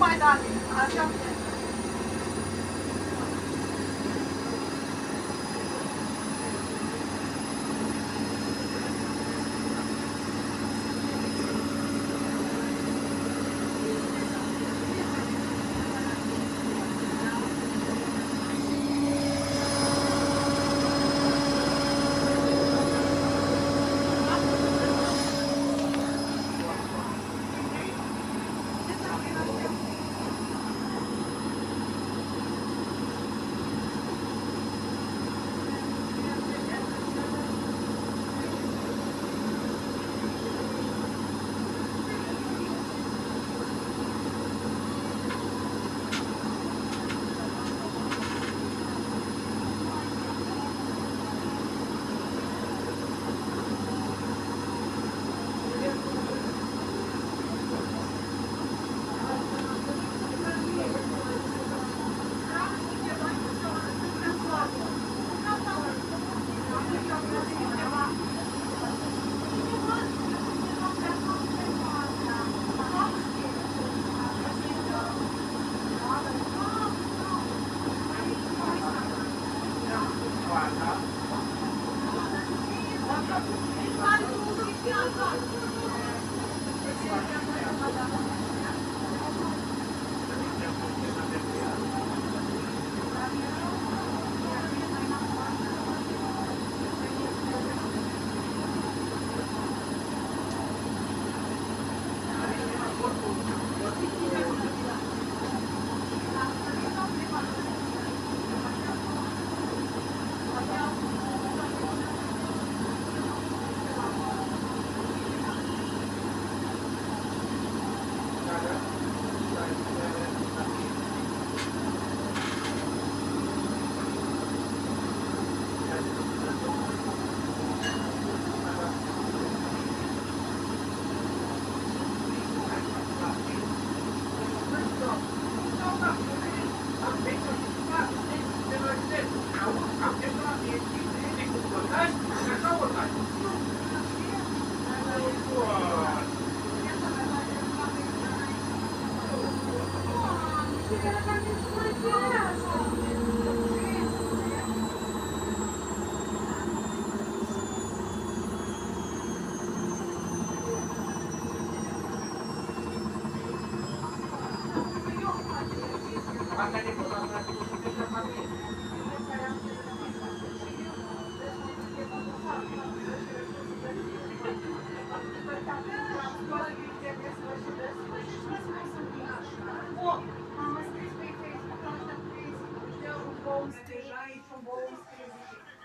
mai date, așa.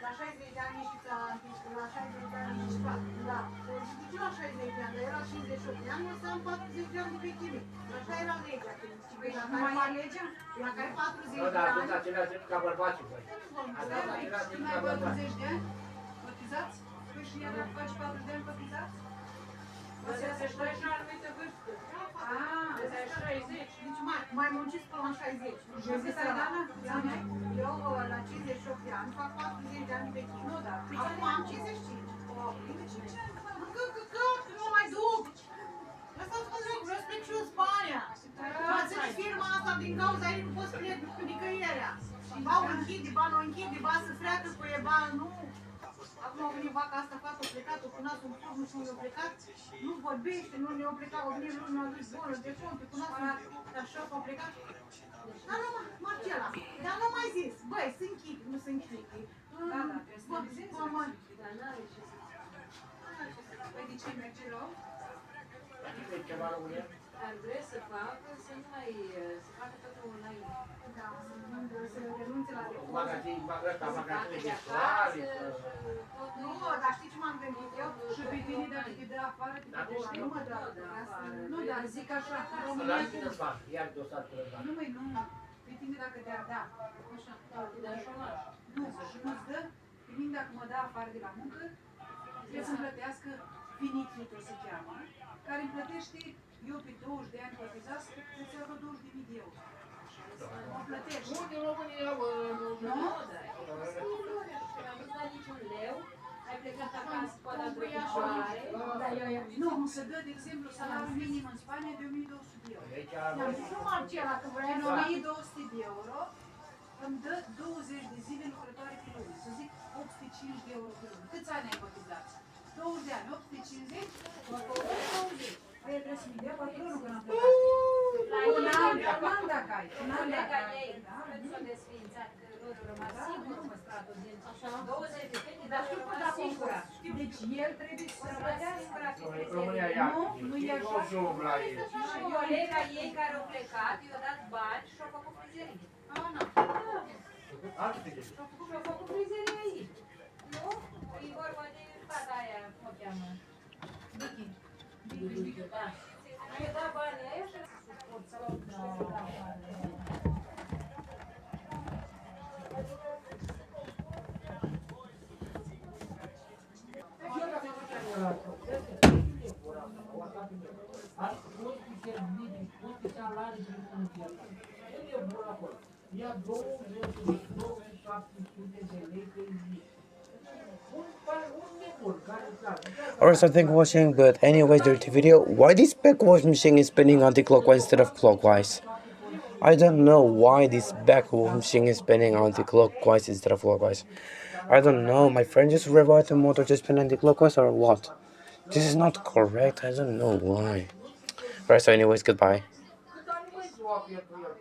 La 60 de ani și la 60 de ani și la 60 de ani, dar era 58 de ani, o să am 40 de ani de vechime. Așa era legea. Nu mai e legea? La care 40 de ani... Nu, dar atunci același ca bărbații, voi. Tu n-ai 40 de ani cotizați? Păi și ea dacă faci 40 de ani cotizați? Astea se știe și o anumită vârstă. Astea e 60. Deci mai munciți până la 60. Și cât ai, Dana? Eu la 58 de ani fac 40 de ani de vechime. Nu, da. Acum am 55. Că nu mai duc. Lăsați mă joc, vreau să plec și eu în Spania. M-ați zis firma asta din cauza ei nu pot să plec cu nicăierea. Ba o închide, ba nu închide, ba să freacă cu e, ba nu. Acum a venit vaca asta, fata a plecat-o cu nasul în furnul și unde a plecat. Nu vorbește, nu ne-a plecat, o venit lumea, a zis bună, de fond, cu nasul așa a plecat. Dar nu, Marcela, dar nu mai zis, băi, se închide, nu se închide. Da, da, trebuie să ne Dar n-are ce să Păi de ce merge rău? Ceva rău el? ar vrea să facă, să nu mai, să facă totul înainte. Da, să renunțe la de Magazin, ăsta, magazin de acasă, Nu, dar știi ce m-am gândit eu? Și pe tine dacă te dă afară, te plătești? Nu mă dă afară. Nu, dar zic așa, La România cine îți fac? Iar dosar pe ăsta. Nu, măi, nu. Pe tine dacă te-ar da, așa, te dă șomaj. nu, și nu-ți dă, pe mine dacă mă dă afară de la muncă, trebuie să-mi plătească finichitul, se cheamă, care îmi plătește, eu pe 20 de ani cotizați, trebuie să iau 20.000 de euro. Mă plătești. Nu, din România, bă, nu. Nu, dar nu am dat niciun leu, ai plecat acasă cu ala de picioare, Nu, se dă, de exemplu, salariul minim în Spania de 1200 de euro. Deci, I-am zis nu Marcela că vrea Din să... 1200 de euro îmi dă 20 de zile lucrătoare pe lună. Să zic 805 de euro pe lună. Câți ani ai cotizat? 20 de ani, 850? 20. Păi trebuie să-mi dea patronul când am plecat. Un an dacă ai. Un an dacă Colega ai. ei, Da? când s-a desfințat, că lor rămas singur, mă, stratul din Așa. 20 de fete, Dar dar știu că rămas dacă singur. Deci el trebuie să plătească. România ia. Nu e așa. Nu zoom la ei. Și colega ei care a plecat, i-a dat bani și a făcut frizerie. Ana. Altă fete. Și a făcut frizerie aici. Nu? E vorba de fata aia, cum o cheamă. Vicky. Da. I-a dat bani aia și a suport să luau bani. Ia 2700 de lei pe zi. Un nebun care Or something washing, but anyways, dirty video. Why this backwash machine is spinning anti-clockwise instead of clockwise? I don't know why this backwash machine is spinning anti-clockwise instead of clockwise. I don't know. My friend just rewired the motor to spin anti-clockwise or what? This is not correct. I don't know why. Alright, so anyways, goodbye. cât ani mai ziua pierdut el.